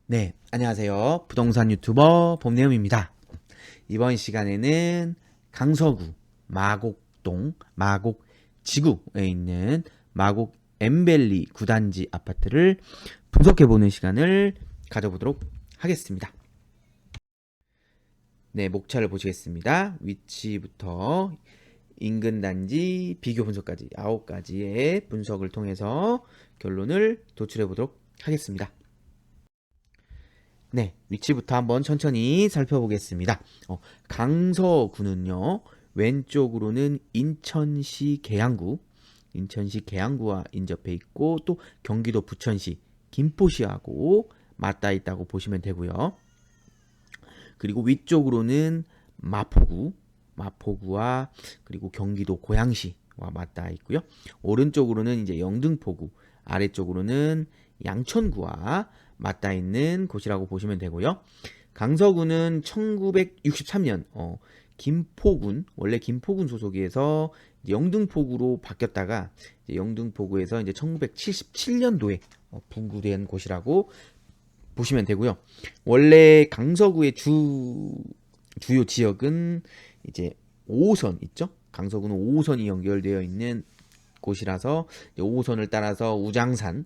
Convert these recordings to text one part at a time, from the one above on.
네, 안녕하세요. 부동산 유튜버 봄내음입니다. 이번 시간에는 강서구 마곡동 마곡지구에 있는 마곡 엠벨리 9단지 아파트를 분석해보는 시간을 가져보도록 하겠습니다. 네, 목차를 보시겠습니다. 위치부터 인근 단지 비교 분석까지 9가지의 분석을 통해서 결론을 도출해 보도록 하겠습니다. 네, 위치부터 한번 천천히 살펴보겠습니다. 강서구는요, 왼쪽으로는 인천시 계양구와 인접해 있고, 또 경기도 부천시, 김포시하고 맞닿아 있다고 보시면 되고요. 그리고 위쪽으로는 마포구와 그리고 경기도 고양시와 맞닿아 있고요. 오른쪽으로는 이제 영등포구, 아래쪽으로는 양천구와 맞닿아 있는 곳이라고 보시면 되고요. 강서구는 1963년 원래 김포군 소속이어서 영등포구로 바뀌었다가 영등포구에서 이제 1977년도에 분구된 곳이라고 보시면 되고요. 원래 강서구의 주요 지역은 이제 5호선 있죠? 강서구는 5호선이 연결되어 있는 곳이라서 5호선을 따라서 우장산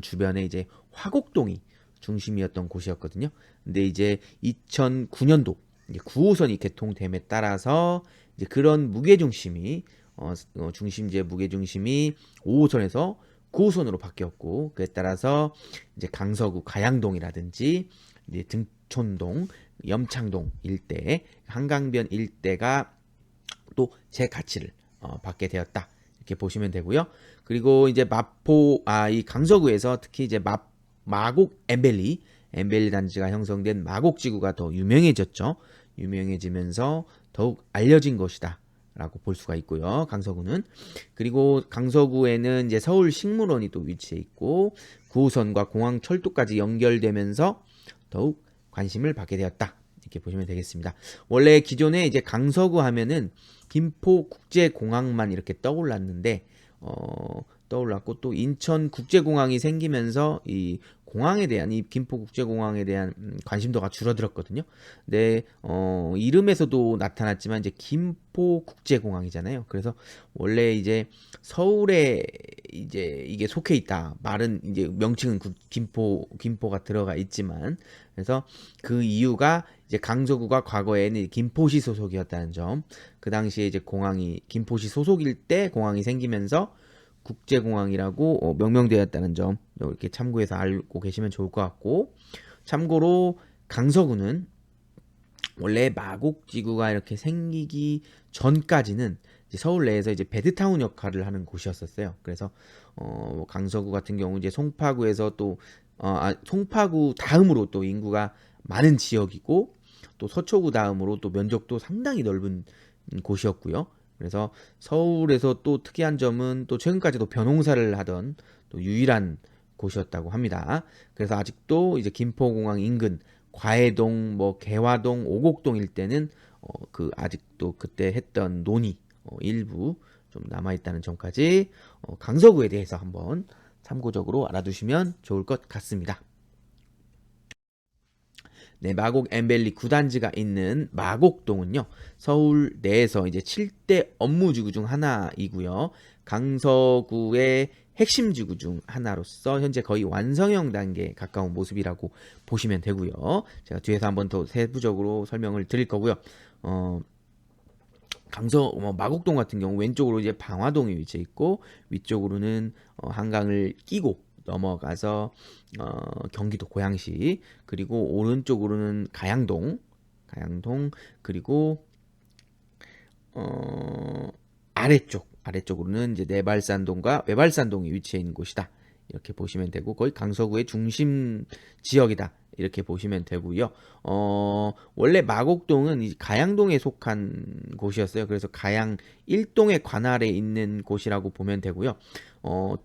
주변에 이제 화곡동이 중심이었던 곳이었거든요. 근데 이제 2009년도 9호선이 개통됨에 따라서 이제 그런 중심제 무게중심이 5호선에서 9호선으로 바뀌었고, 그에 따라서 이제 강서구 가양동이라든지 이제 등촌동, 염창동 일대, 한강변 일대가 또 제 가치를 받게 되었다. 이렇게 보시면 되고요. 그리고 이제 이 강서구에서 특히 이제 마곡 엠벨리 단지가 형성된 마곡지구가 더 유명해졌죠. 유명해지면서 더욱 알려진 것이다. 라고 볼 수가 있고요. 강서구는. 그리고 강서구에는 이제 서울식물원이 또 위치해 있고 9호선과 공항철도까지 연결되면서 더욱 관심을 받게 되었다. 이렇게 보시면 되겠습니다. 원래 기존에 이제 강서구 하면은 김포국제공항만 이렇게 떠올랐고 또 인천국제공항이 생기면서 이 김포국제공항에 대한 관심도가 줄어들었거든요. 근데 이름에서도 나타났지만 이제 김포국제공항이잖아요. 그래서 원래 이제 서울에 이제 이게 속해 있다. 말은 이제 명칭은 김포가 들어가 있지만, 그래서 그 이유가 이제 강서구가 과거에는 김포시 소속이었다는 점, 그 당시에 이제 공항이 김포시 소속일 때 공항이 생기면서 국제공항이라고 명명되었다는 점 이렇게 참고해서 알고 계시면 좋을 것 같고, 참고로 강서구는 원래 마곡지구가 이렇게 생기기 전까지는 이제 서울 내에서 이제 배드타운 역할을 하는 곳이었었어요. 그래서 강서구 같은 경우 이제 송파구에서 송파구 다음으로 또 인구가 많은 지역이고, 또 서초구 다음으로 또 면적도 상당히 넓은 곳이었고요. 그래서 서울에서 또 특이한 점은 또 최근까지도 벼농사를 하던 또 유일한 곳이었다고 합니다. 그래서 아직도 이제 김포공항 인근 과해동, 개화동, 오곡동 일대는 그 아직도 그때 했던 논이 일부 좀 남아 있다는 점까지 강서구에 대해서 한번 참고적으로 알아두시면 좋을 것 같습니다. 네, 마곡 엠벨리 9단지가 있는 마곡동은요, 서울 내에서 이제 7대 업무지구 중 하나이고요. 강서구의 핵심 지구 중 하나로서 현재 거의 완성형 단계에 가까운 모습이라고 보시면 되고요. 제가 뒤에서 한번 더 세부적으로 설명을 드릴 거고요. 마곡동 같은 경우 왼쪽으로 이제 방화동이 위치해 있고, 위쪽으로는 한강을 끼고 넘어가서 경기도 고양시, 그리고 오른쪽으로는 가양동, 그리고 아래쪽으로는 이제 내발산동과 외발산동이 위치해 있는 곳이다. 이렇게 보시면 되고, 거의 강서구의 중심 지역이다. 이렇게 보시면 되고요. 원래 마곡동은 이 가양동에 속한 곳이었어요. 그래서 가양 1동의 관할에 있는 곳이라고 보면 되고요.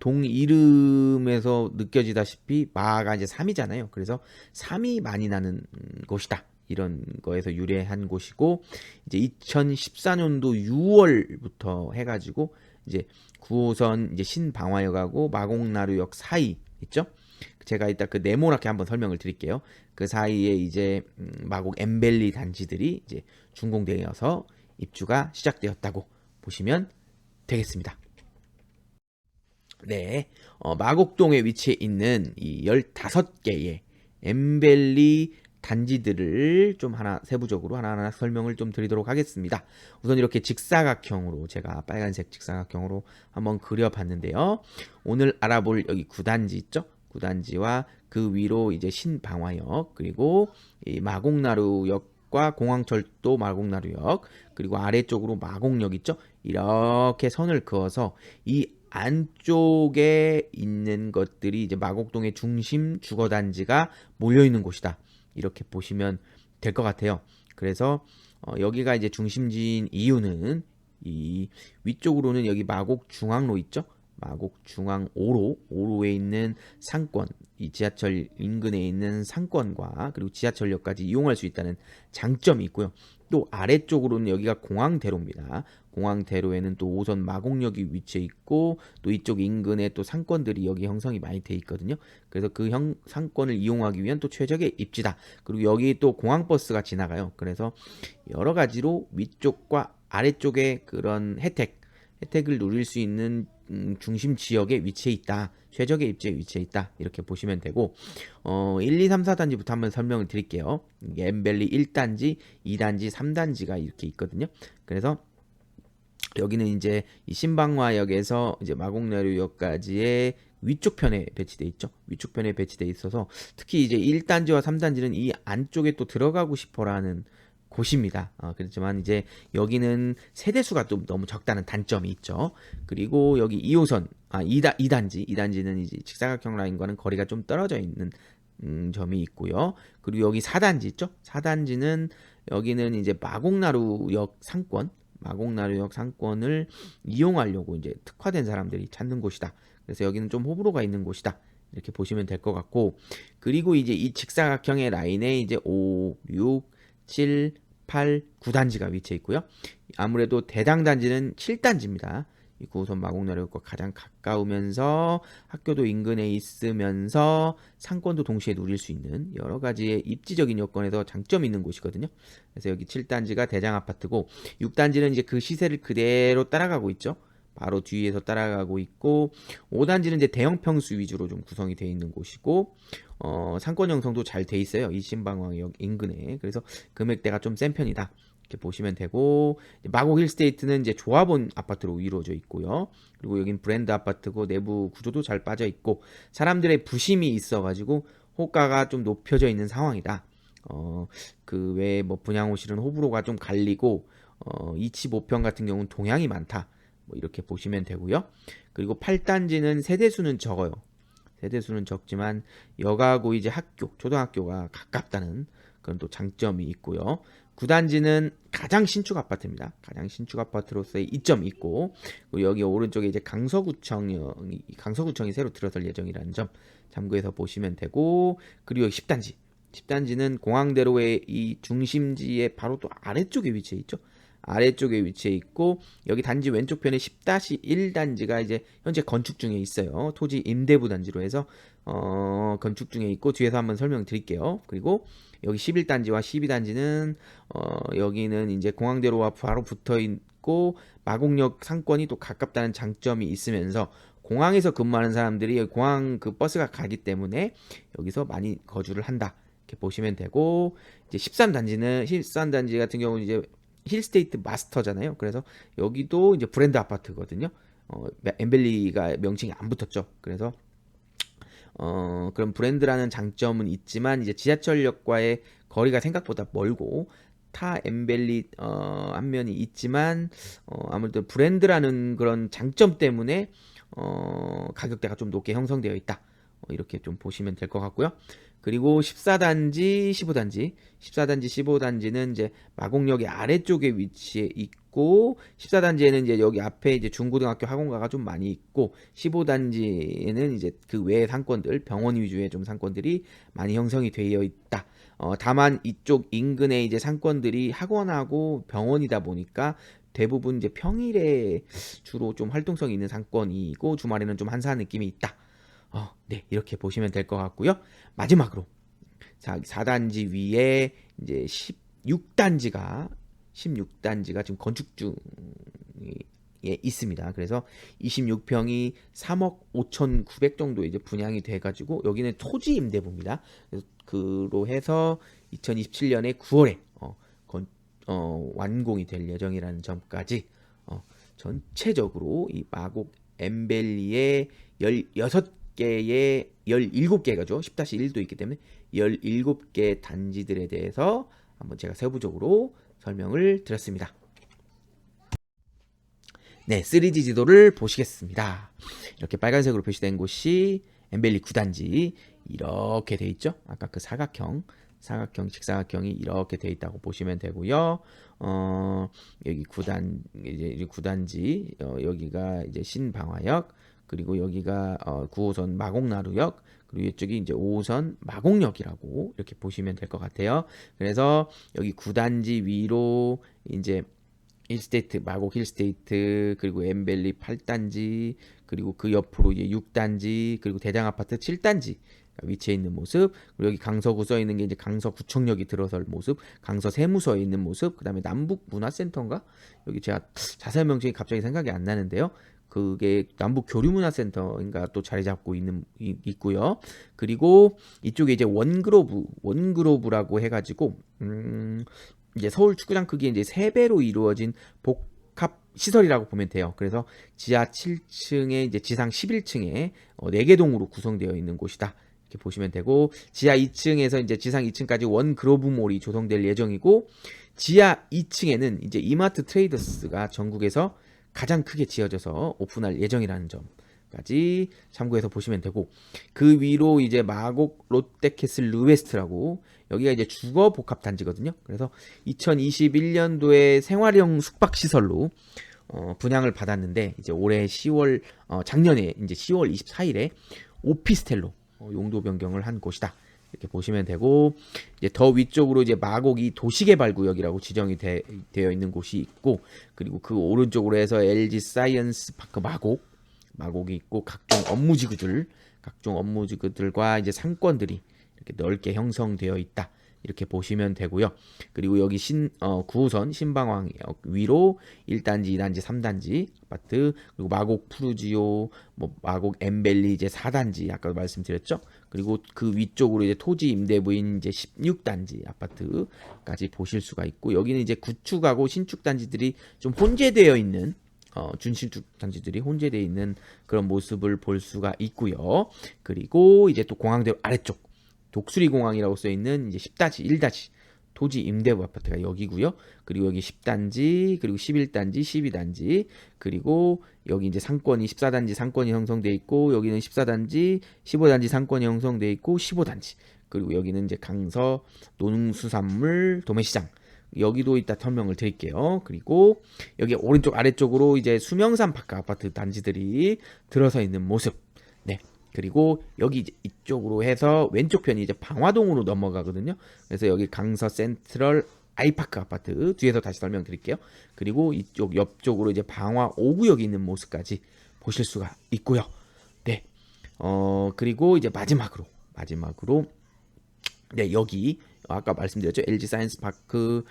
동 이름에서 느껴지다시피 마가 이제 3이잖아요. 그래서 3이 많이 나는 곳이다. 이런 거에서 유래한 곳이고, 이제 2014년도 6월부터 해가지고 이제 9호선 이제 신방화역하고 마곡나루역 사이 있죠? 제가 이따 그 네모나게 한번 설명을 드릴게요. 그 사이에 이제 마곡 엠벨리 단지들이 이제 준공되어서 입주가 시작되었다고 보시면 되겠습니다. 네, 마곡동에 위치해 있는 이 15개의 엠벨리 단지들을 좀 하나 세부적으로 하나하나 설명을 좀 드리도록 하겠습니다. 우선 이렇게 직사각형으로 제가 빨간색 직사각형으로 한번 그려봤는데요. 오늘 알아볼 여기 9단지 있죠? 9단지와 그 위로 이제 신방화역, 그리고 이 마곡나루역과 공항철도 마곡나루역, 그리고 아래쪽으로 마곡역 있죠? 이렇게 선을 그어서 이 안쪽에 있는 것들이 이제 마곡동의 중심 주거단지가 몰려 있는 곳이다. 이렇게 보시면 될 것 같아요. 그래서 여기가 이제 중심지인 이유는 이 위쪽으로는 여기 마곡 중앙로 있죠? 마곡 중앙 5로에 있는 상권, 이 지하철 인근에 있는 상권과 그리고 지하철역까지 이용할 수 있다는 장점이 있고요. 또 아래쪽으로는 여기가 공항대로입니다. 공항대로에는 또 5선 마곡역이 위치해 있고 또 이쪽 인근에 또 상권들이 여기 형성이 많이 돼 있거든요. 그래서 그 상권을 이용하기 위한 또 최적의 입지다. 그리고 여기 또 공항버스가 지나가요. 그래서 여러 가지로 위쪽과 아래쪽에 그런 혜택을 누릴 수 있는 중심 지역에 위치해 있다. 최적의 입지에 위치해 있다. 이렇게 보시면 되고 1, 2, 3, 4단지부터 한번 설명을 드릴게요. 엠벨리 1단지, 2단지, 3단지가 이렇게 있거든요. 그래서 여기는 이제 이 신방화역에서 이제 마곡나루역까지의 위쪽 편에 배치돼 있죠. 위쪽 편에 배치돼 있어서 특히 이제 1단지와 3단지는 이 안쪽에 또 들어가고 싶어라는 곳입니다. 그렇지만 이제 여기는 세대수가 좀 너무 적다는 단점이 있죠. 그리고 여기 2호선, 2단지는 이제 직사각형 라인과는 거리가 좀 떨어져 있는 점이 있고요. 그리고 여기 4단지 있죠. 4단지는 여기는 이제 마곡나루역 상권을 이용하려고 이제 특화된 사람들이 찾는 곳이다. 그래서 여기는 좀 호불호가 있는 곳이다. 이렇게 보시면 될 것 같고, 그리고 이제 이 직사각형의 라인에 이제 5, 6, 7, 8, 9단지가 위치해 있고요. 아무래도 대당 단지는 7단지입니다. 이 9호선 마곡나루역과 가장 가까우면서 학교도 인근에 있으면서 상권도 동시에 누릴 수 있는 여러 가지의 입지적인 여건에서 장점이 있는 곳이거든요. 그래서 여기 7단지가 대장 아파트고 6단지는 이제 그 시세를 그대로 따라가고 있죠. 바로 뒤에서 따라가고 있고 5단지는 이제 대형 평수 위주로 좀 구성이 되어 있는 곳이고 상권 형성도 잘 돼 있어요. 이 신방화역 인근에. 그래서 금액대가 좀 센 편이다. 이렇게 보시면 되고 마곡 힐스테이트는 이제 조합원 아파트로 이루어져 있고요. 그리고 여긴 브랜드 아파트고 내부 구조도 잘 빠져 있고 사람들의 부심이 있어가지고 호가가 좀 높여져 있는 상황이다. 그 외에 뭐 분양호실은 호불호가 좀 갈리고 25평 같은 경우는 동향이 많다. 뭐 이렇게 보시면 되고요. 그리고 8단지는 세대수는 적어요. 세대수는 적지만 여가고 이제 학교, 초등학교가 가깝다는 그런 또 장점이 있고요. 9단지는 가장 신축 아파트입니다. 가장 신축 아파트로서의 이점이 있고, 그리고 여기 오른쪽에 이제 강서구청이 새로 들어설 예정이라는 점 참고해서 보시면 되고, 그리고 10단지. 10단지는 공항대로의 이 중심지의 바로 또 아래쪽에 위치해 있죠. 아래쪽에 위치해 있고 여기 단지 왼쪽 편에 10-1단지가 이제 현재 건축 중에 있어요. 토지 임대부 단지로 해서 건축 중에 있고 뒤에서 한번 설명드릴게요. 그리고 여기 11단지와 12단지는 여기는 이제 공항대로와 바로 붙어 있고 마곡역 상권이 또 가깝다는 장점이 있으면서 공항에서 근무하는 사람들이 공항 그 버스가 가기 때문에 여기서 많이 거주를 한다. 이렇게 보시면 되고 이제 13단지 같은 경우는 이제 힐스테이트 마스터잖아요. 그래서 여기도 이제 브랜드 아파트거든요. 엠벨리가 명칭이 안 붙었죠. 그래서 그런 브랜드라는 장점은 있지만 이제 지하철역과의 거리가 생각보다 멀고 타 엠벨리 안면이 있지만 아무래도 브랜드라는 그런 장점 때문에 가격대가 좀 높게 형성되어 있다. 이렇게 좀 보시면 될 것 같고요. 그리고 14단지, 15단지. 14단지, 15단지는 이제 마곡역의 아래쪽에 위치해 있고 14단지에는 이제 여기 앞에 이제 중고등학교 학원가가 좀 많이 있고 15단지에는 이제 그 외의 상권들, 병원 위주의 좀 상권들이 많이 형성이 되어 있다. 다만 이쪽 인근에 이제 상권들이 학원하고 병원이다 보니까 대부분 이제 평일에 주로 좀 활동성이 있는 상권이고 주말에는 좀 한산한 느낌이 있다. 네, 이렇게 보시면 될 것 같고요. 마지막으로 4단지 위에 이제 16단지가 지금 건축 중에 있습니다. 그래서 26평이 3억 5,900 정도 이제 분양이 돼가지고 여기는 토지 임대부입니다. 그로 해서 2027년에 9월에 완공이 될 예정이라는 점까지 전체적으로 이 마곡 엠벨리의 16개의 17개가죠. 10-1도 있기 때문에 17개 단지들에 대해서 한번 제가 세부적으로 설명을 드렸습니다. 네, 3D 지도를 보시겠습니다. 이렇게 빨간색으로 표시된 곳이 엠벨리 9단지 이렇게 돼 있죠. 아까 그 사각형, 직사각형이 이렇게 돼 있다고 보시면 되고요. 여기 9단지 여기가 이제 신방화역, 그리고 여기가 9호선 마곡나루역, 그리고 이쪽이 이제 5호선 마곡역이라고 이렇게 보시면 될 것 같아요. 그래서 여기 9단지 위로 이제 힐스테이트, 마곡 힐스테이트, 그리고 엠벨리 8단지, 그리고 그 옆으로 이제 6단지, 그리고 대장 아파트 7단지 위치해 있는 모습, 그리고 여기 강서구 써 있는 게 이제 강서구청역이 들어설 모습, 강서 세무서에 있는 모습, 그 다음에 남북 문화센터인가? 여기 제가 자세한 명칭이 갑자기 생각이 안 나는데요. 그게 남북 교류문화센터인가 또 자리 잡고 있고요. 그리고 이쪽에 이제 원그로브라고 해가지고 이제 서울 축구장 크기의 이제 3배로 이루어진 복합 시설이라고 보면 돼요. 그래서 지하 7층에 이제 지상 11층에 4개 동으로 구성되어 있는 곳이다. 이렇게 보시면 되고, 지하 2층에서 이제 지상 2층까지 원그로브몰이 조성될 예정이고, 지하 2층에는 이제 이마트 트레이더스가 전국에서 가장 크게 지어져서 오픈할 예정이라는 점까지 참고해서 보시면 되고, 그 위로 이제 마곡 롯데캐슬 르웨스트라고 여기가 이제 주거 복합 단지거든요. 그래서 2021년도에 생활형 숙박 시설로 분양을 받았는데 이제 올해 10월 작년에 이제 10월 24일에 오피스텔로 용도 변경을 한 곳이다. 이렇게 보시면 되고, 이제 더 위쪽으로 이제 마곡이 도시개발구역이라고 지정이 되어 있는 곳이 있고, 그리고 그 오른쪽으로 해서 LG 사이언스 파크 마곡이 있고, 각종 업무지구들과 이제 상권들이 이렇게 넓게 형성되어 있다. 이렇게 보시면 되고요. 그리고 여기 9호선 신방황역 위로 1단지, 2단지, 3단지 아파트, 그리고 마곡 푸르지오, 마곡 엠벨리 이제 4단지 아까 말씀드렸죠. 그리고 그 위쪽으로 이제 토지 임대부인 이제 16단지 아파트까지 보실 수가 있고, 여기는 이제 구축하고 신축 단지들이 좀 혼재되어 있는 준신축 단지들이 혼재되어 있는 그런 모습을 볼 수가 있고요. 그리고 이제 또 공항대로 아래쪽 독수리 공항이라고 써 있는 이제 10-1 토지 임대부 아파트가 여기고요. 그리고 여기 10단지, 그리고 11단지, 12단지, 그리고 여기 이제 상권이 14단지 상권이 형성돼 있고, 여기는 14단지, 15단지 상권이 형성돼 있고, 15단지. 그리고 여기는 이제 강서 농수산물 도매시장. 여기도 이따 설명을 드릴게요. 그리고 여기 오른쪽 아래쪽으로 이제 수명산 파크 아파트 단지들이 들어서 있는 모습. 네. 그리고 여기 이쪽으로 해서 왼쪽 편이 이제 방화동으로 넘어가거든요. 그래서 여기 강서 센트럴 아이파크 아파트 뒤에서 다시 설명드릴게요. 그리고 이쪽 옆쪽으로 이제 방화 5구역이 있는 모습까지 보실 수가 있고요. 네. 그리고 이제 마지막으로 네, 여기 아까 말씀드렸죠. LG 사이언스 파크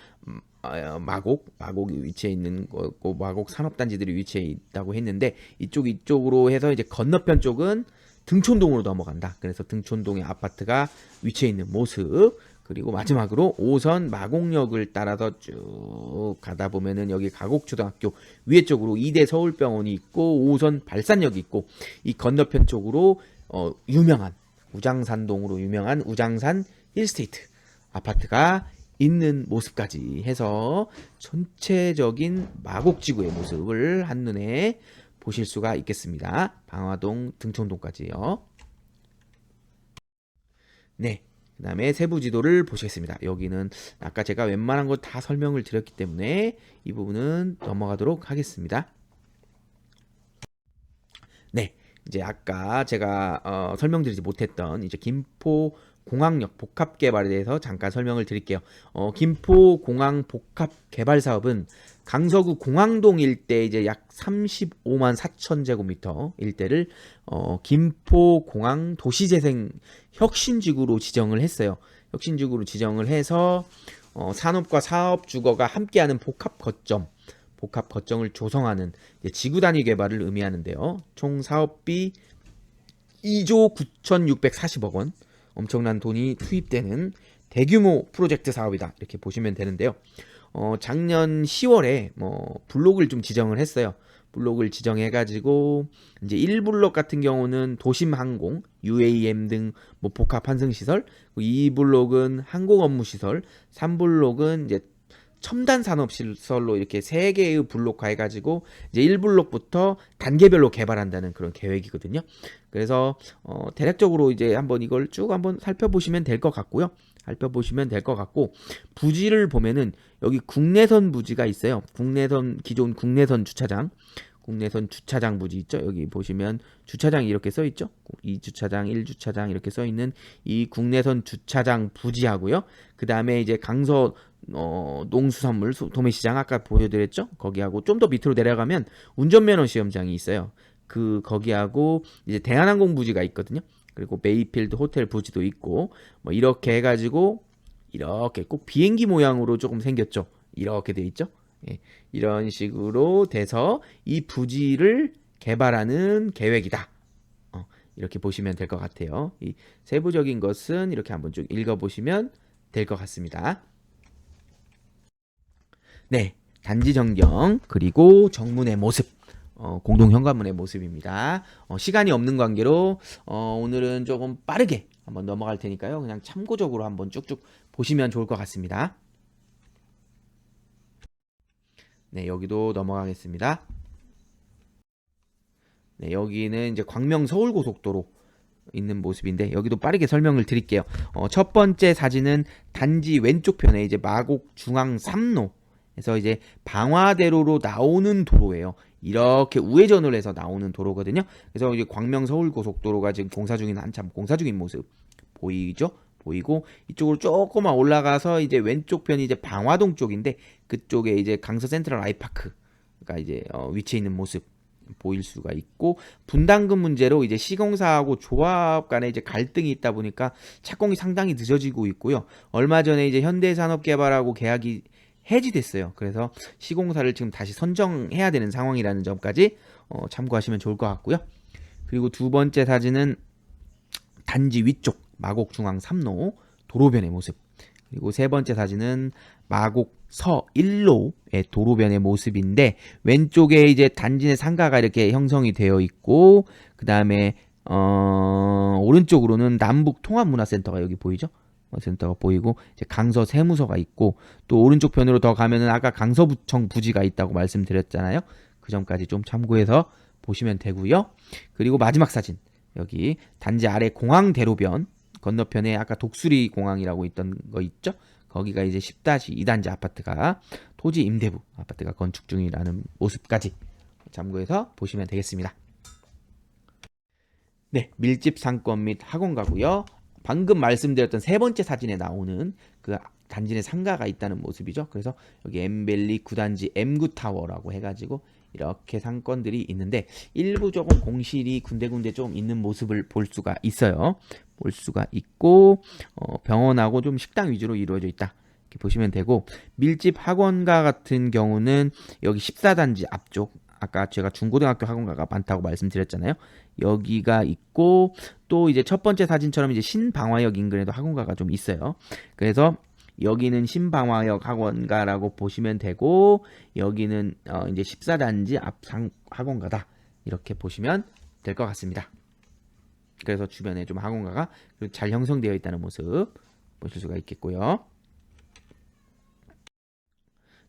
마곡이 위치해 있는 거고, 마곡 산업단지들이 위치해 있다고 했는데, 이쪽으로 해서 이제 건너편 쪽은 등촌동으로 넘어간다. 그래서 등촌동의 아파트가 위치해 있는 모습. 그리고 마지막으로 5선 마곡역을 따라서 쭉 가다 보면은 여기 가곡초등학교 위에 쪽으로 2대 서울병원이 있고, 5선 발산역이 있고, 이 건너편 쪽으로 유명한 우장산동으로 유명한 우장산 힐스테이트 아파트가 있는 모습까지 해서 전체적인 마곡지구의 모습을 한눈에 보실 수가 있겠습니다. 방화동, 등촌동까지요. 네, 그 다음에 세부 지도를 보시겠습니다. 여기는 아까 제가 웬만한 거 다 설명을 드렸기 때문에 이 부분은 넘어가도록 하겠습니다. 네, 이제 아까 제가 설명드리지 못했던 이제 김포 공항역 복합 개발에 대해서 잠깐 설명을 드릴게요. 김포 공항 복합 개발 사업은 강서구 공항동 일대 이제 약 35만 4천 제곱미터 일대를 김포 공항 도시재생 혁신지구로 지정을 했어요. 혁신지구로 지정을 해서 산업과 사업 주거가 함께하는 복합 거점을 조성하는 지구 단위 개발을 의미하는데요. 총 사업비 2조 9,640억 원, 엄청난 돈이 투입되는 대규모 프로젝트 사업이다, 이렇게 보시면 되는데요. 작년 10월에 블록을 좀 지정을 했어요. 블록을 지정해가지고 이제 1블록 같은 경우는 도심항공, UAM 등 복합 환승시설, 2블록은 항공 업무 시설, 3블록은 이제 첨단 산업 시설로 이렇게 3개의 블록화 해가지고 이제 1블록부터 단계별로 개발한다는 그런 계획이거든요. 그래서 대략적으로 이제 한번 이걸 쭉 한번 살펴보시면 될 것 같고요. 부지를 보면은 여기 국내선 부지가 있어요. 기존 국내선 주차장 부지 있죠. 여기 보시면 주차장이 이렇게 써 있죠. 2주차장, 1주차장 이렇게 써 있는 이 국내선 주차장 부지하고요. 그 다음에 이제 강서 농수산물 도매시장 아까 보여드렸죠. 거기하고 좀 더 밑으로 내려가면 운전면허 시험장이 있어요. 거기하고 이제 대한항공 부지가 있거든요. 그리고 메이필드 호텔 부지도 있고 이렇게 해가지고 이렇게 꼭 비행기 모양으로 조금 생겼죠. 이렇게 돼 있죠. 예, 이런 식으로 돼서 이 부지를 개발하는 계획이다. 이렇게 보시면 될 것 같아요. 이 세부적인 것은 이렇게 한번 쭉 읽어보시면 될 것 같습니다. 네, 단지 전경 그리고 정문의 모습, 공동 현관문의 모습입니다. 시간이 없는 관계로 오늘은 조금 빠르게 한번 넘어갈 테니까요. 그냥 참고적으로 한번 쭉쭉 보시면 좋을 것 같습니다. 네, 여기도 넘어가겠습니다. 네, 여기는 이제 광명 서울고속도로 있는 모습인데 여기도 빠르게 설명을 드릴게요. 첫 번째 사진은 단지 왼쪽 편에 이제 마곡 중앙 3로에서 이제 방화대로로 나오는 도로예요. 이렇게 우회전을 해서 나오는 도로거든요. 그래서 이제 광명 서울고속도로가 지금 한참 공사 중인 모습 보이죠? 보이고 이쪽으로 조금만 올라가서 이제 왼쪽 편이 이제 방화동 쪽인데 그쪽에 이제 강서 센트럴 아이파크가 이제 위치해 있는 모습 보일 수가 있고, 분담금 문제로 이제 시공사하고 조합 간에 이제 갈등이 있다 보니까 착공이 상당히 늦어지고 있고요. 얼마 전에 이제 현대산업개발하고 계약이 해지됐어요. 그래서 시공사를 지금 다시 선정해야 되는 상황이라는 점까지 참고하시면 좋을 것 같고요. 그리고 두 번째 사진은 단지 위쪽 마곡 중앙 3로 도로변의 모습. 그리고 세 번째 사진은 마곡 서 1로의 도로변의 모습인데 왼쪽에 이제 단지 내 상가가 이렇게 형성이 되어 있고 그 다음에 오른쪽으로는 남북 통합문화센터가 여기 보이죠? 센터가 보이고 이제 강서 세무서가 있고 또 오른쪽 편으로 더 가면은 아까 강서구청 부지가 있다고 말씀드렸잖아요. 그 점까지 좀 참고해서 보시면 되고요. 그리고 마지막 사진 여기 단지 아래 공항대로변 건너편에 아까 독수리 공항이라고 있던 거 있죠? 거기가 이제 10-2단지 아파트가 토지 임대부 아파트가 건축 중이라는 모습까지 참고해서 보시면 되겠습니다. 네, 밀집 상권 및 학원가고요. 방금 말씀드렸던 세 번째 사진에 나오는 그 단지 내 상가가 있다는 모습이죠. 그래서 여기 엠밸리 9단지 M9타워라고 해가지고 이렇게 상권들이 있는데 일부 조금 공실이 군데군데 좀 있는 모습을 볼 수가 있어요. 볼 수가 있고 병원하고 좀 식당 위주로 이루어져 있다. 이렇게 보시면 되고 밀집 학원가 같은 경우는 여기 14단지 앞쪽 아까 제가 중고등학교 학원가가 많다고 말씀드렸잖아요. 여기가 있고 또 이제 첫 번째 사진처럼 이제 신방화역 인근에도 학원가가 좀 있어요. 그래서 여기는 신방화역 학원가라고 보시면 되고 여기는 이제 14단지 앞 학원가다 이렇게 보시면 될 것 같습니다. 그래서 주변에 좀 학원가가 잘 형성되어 있다는 모습 보실 수가 있겠고요.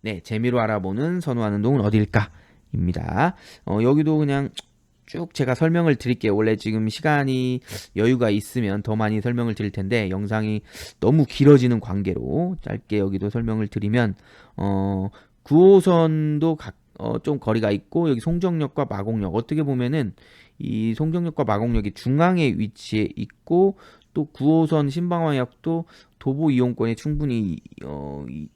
네, 재미로 알아보는 선호하는 동은 어디일까? 입니다. 여기도 그냥 쭉 제가 설명을 드릴게요. 원래 지금 시간이 여유가 있으면 더 많이 설명을 드릴 텐데 영상이 너무 길어지는 관계로 짧게 여기도 설명을 드리면 9호선도 좀 거리가 있고 여기 송정역과 마곡역 어떻게 보면은 이 송정역과 마곡역이 중앙에 위치해 있고 또 9호선 신방화역도 도보 이용권에 충분히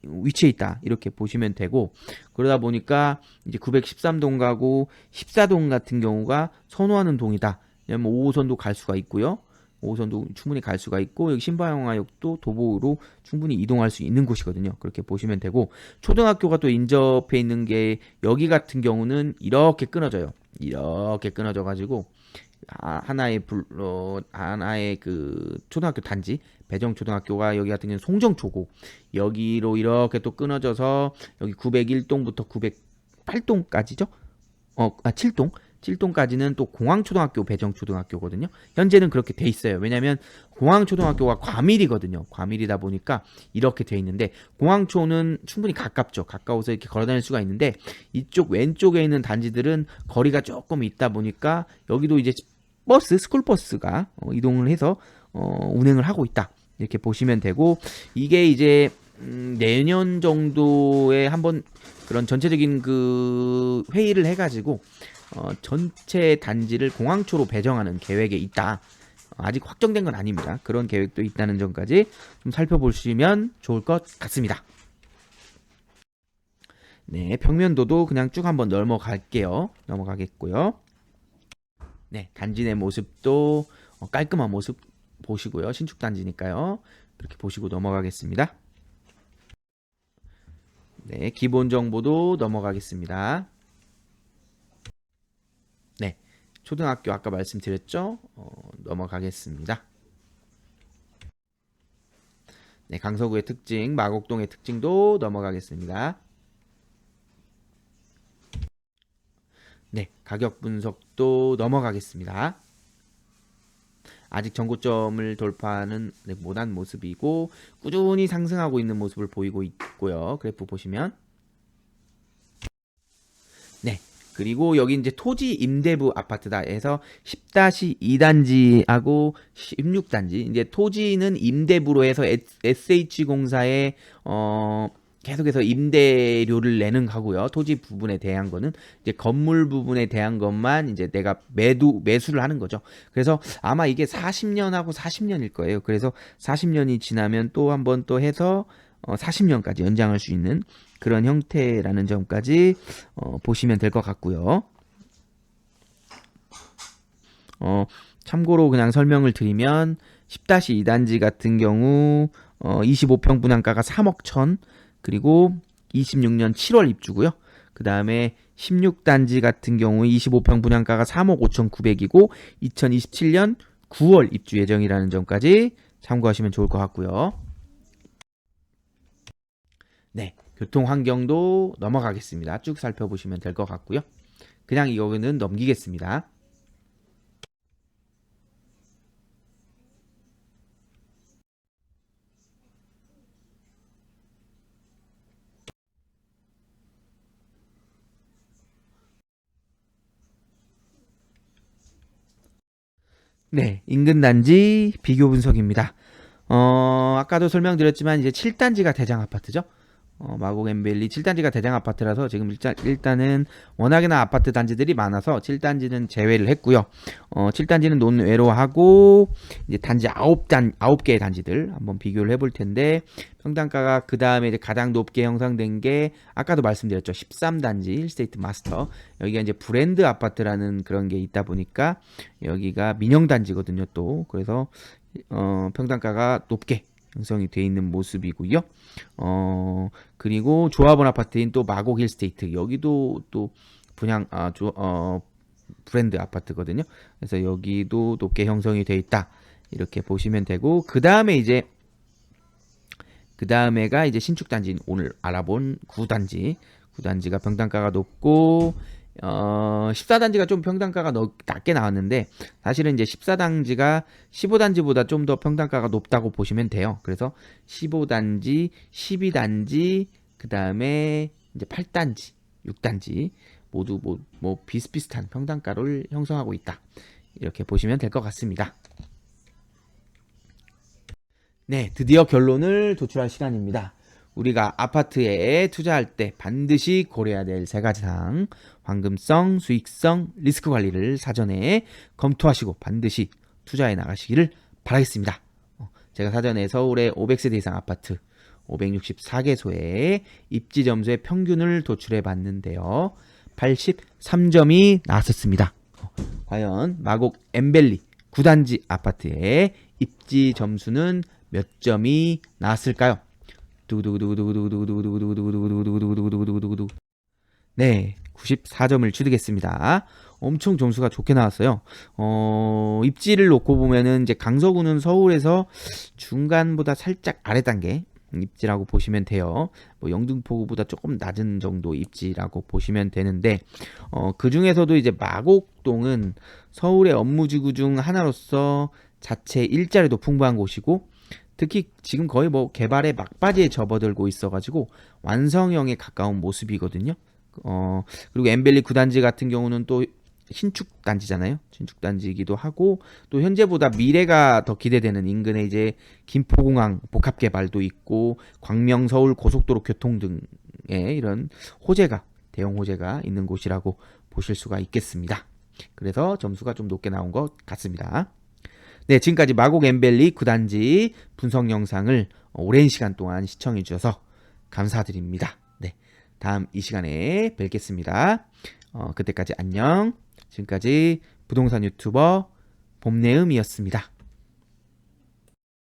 위치해 있다 이렇게 보시면 되고, 그러다 보니까 이제 913동 가고 14동 같은 경우가 선호하는 동이다. 왜냐면 5호선도 갈 수가 있고요. 5호선도 충분히 갈 수가 있고, 여기 신방화역도 도보로 충분히 이동할 수 있는 곳이거든요. 그렇게 보시면 되고, 초등학교가 또 인접해 있는 게 여기 같은 경우는 이렇게 끊어져요. 이렇게 끊어져 가지고 하나의 그 초등학교 단지, 배정초등학교가 여기 같은 경우는 송정초고, 여기로 이렇게 또 끊어져서 여기 901동부터 908동까지죠. 7동. 7동까지는 또 공항초등학교 배정초등학교거든요. 현재는 그렇게 돼 있어요. 왜냐면 공항초등학교가 과밀이거든요. 과밀이다 보니까 이렇게 돼 있는데, 공항초는 충분히 가깝죠. 가까워서 이렇게 걸어 다닐 수가 있는데, 이쪽 왼쪽에 있는 단지들은 거리가 조금 있다 보니까 여기도 이제 스쿨버스가 이동을 해서 운행을 하고 있다. 이렇게 보시면 되고, 이게 이제 내년 정도에 한번 그런 전체적인 그 회의를 해가지고 전체 단지를 공항초로 배정하는 계획에 있다. 아직 확정된 건 아닙니다. 그런 계획도 있다는 점까지 좀 살펴보시면 좋을 것 같습니다. 네, 평면도도 그냥 쭉 한번 넘어가겠고요. 네, 단지 내 모습도 깔끔한 모습 보시고요. 신축 단지니까요. 그렇게 보시고 넘어가겠습니다. 네, 기본 정보도 넘어가겠습니다. 네, 초등학교 아까 말씀드렸죠? 넘어가겠습니다. 네, 강서구의 특징, 마곡동의 특징도 넘어가겠습니다. 네, 가격 분석도 넘어가겠습니다. 아직 전고점을 돌파하는 못한 모습이고, 꾸준히 상승하고 있는 모습을 보이고 있고요. 그래프 보시면. 네, 그리고 여기 이제 토지 임대부 아파트다 해서 10-2단지하고 16단지. 이제 토지는 임대부로 해서 SH공사에 계속해서 임대료를 내는 거고요. 토지 부분에 대한 거는 이제 건물 부분에 대한 것만 이제 내가 매수를 하는 거죠. 그래서 아마 이게 40년하고 40년일 거예요. 그래서 40년이 지나면 또 한 번 또 해서 40년까지 연장할 수 있는 그런 형태라는 점까지 보시면 될 것 같고요. 참고로 그냥 설명을 드리면 10-2단지 같은 경우 25평 분양가가 3억 1천, 그리고 26년 7월 입주고요. 그 다음에 16단지 같은 경우 25평 분양가가 3억 5천 9백이고 2027년 9월 입주 예정이라는 점까지 참고하시면 좋을 것 같고요. 네, 교통 환경도 넘어가겠습니다. 쭉 살펴보시면 될 것 같고요. 그냥 이거는 넘기겠습니다. 네, 인근 단지 비교 분석입니다. 아까도 설명드렸지만 이제 7단지가 대장 아파트죠. 마곡 엠벨리 7단지가 대장 아파트라서 지금 일단은 워낙에나 아파트 단지들이 많아서 7단지는 제외를 했고요. 7단지는 논외로 하고 이제 단지 9개의 단지들 한번 비교를 해볼 텐데, 평당가가 그 다음에 이제 가장 높게 형성된 게 아까도 말씀드렸죠. 13단지 힐스테이트 마스터. 여기가 이제 브랜드 아파트라는 그런 게 있다 보니까 여기가 민영 단지거든요. 또 그래서 평당가가 높게 형성이 되어 있는 모습이고요. 그리고 조합원 아파트인 또 마곡 힐스테이트, 여기도 또 분양 브랜드 아파트거든요. 그래서 여기도 높게 형성이 되어 있다 이렇게 보시면 되고, 그 다음에가 이제 신축 단지, 오늘 알아본 9단지가 평당가가 높고 14단지가 좀 평당가가 낮게 나왔는데, 사실은 이제 14단지가 15단지보다 좀 더 평당가가 높다고 보시면 돼요. 그래서 15단지, 12단지, 그 다음에 이제 8단지, 6단지 모두 뭐 비슷비슷한 평당가를 형성하고 있다 이렇게 보시면 될 것 같습니다. 네, 드디어 결론을 도출할 시간입니다. 우리가 아파트에 투자할 때 반드시 고려해야 될 세 가지 사항, 황금성, 수익성, 리스크 관리를 사전에 검토하시고 반드시 투자해 나가시기를 바라겠습니다. 제가 사전에 서울의 500세대 이상 아파트 564개소의 입지 점수의 평균을 도출해 봤는데요. 83점이 나왔었습니다. 과연 마곡 엠벨리 9단지 아파트의 입지 점수는 몇 점이 나왔을까요? 두구두구두구두구두구두구두구두구두구두구두구두구두구두구두구두구. 네, 94점을 취득했습니다. 엄청 점수가 좋게 나왔어요. 입지를 놓고 보면은 이제 강서구는 서울에서 중간보다 살짝 아래 단계 입지라고 보시면 돼요. 뭐 영등포구보다 조금 낮은 정도 입지라고 보시면 되는데, 그 중에서도 이제 마곡동은 서울의 업무지구 중 하나로서 자체 일자리도 풍부한 곳이고, 특히 지금 거의 뭐 개발의 막바지에 접어들고 있어가지고 완성형에 가까운 모습이거든요. 그리고 엠벨리 9단지 같은 경우는 또 신축 단지잖아요. 신축 단지이기도 하고, 또 현재보다 미래가 더 기대되는 인근에 이제 김포공항 복합 개발도 있고, 광명 서울 고속도로 교통 등의 이런 호재가, 대형 호재가 있는 곳이라고 보실 수가 있겠습니다. 그래서 점수가 좀 높게 나온 것 같습니다. 네, 지금까지 마곡 엠벨리 9단지 분석 영상을 오랜 시간 동안 시청해 주셔서 감사드립니다. 네, 다음 이 시간에 뵙겠습니다. 그때까지 안녕. 지금까지 부동산 유튜버 봄내음이었습니다.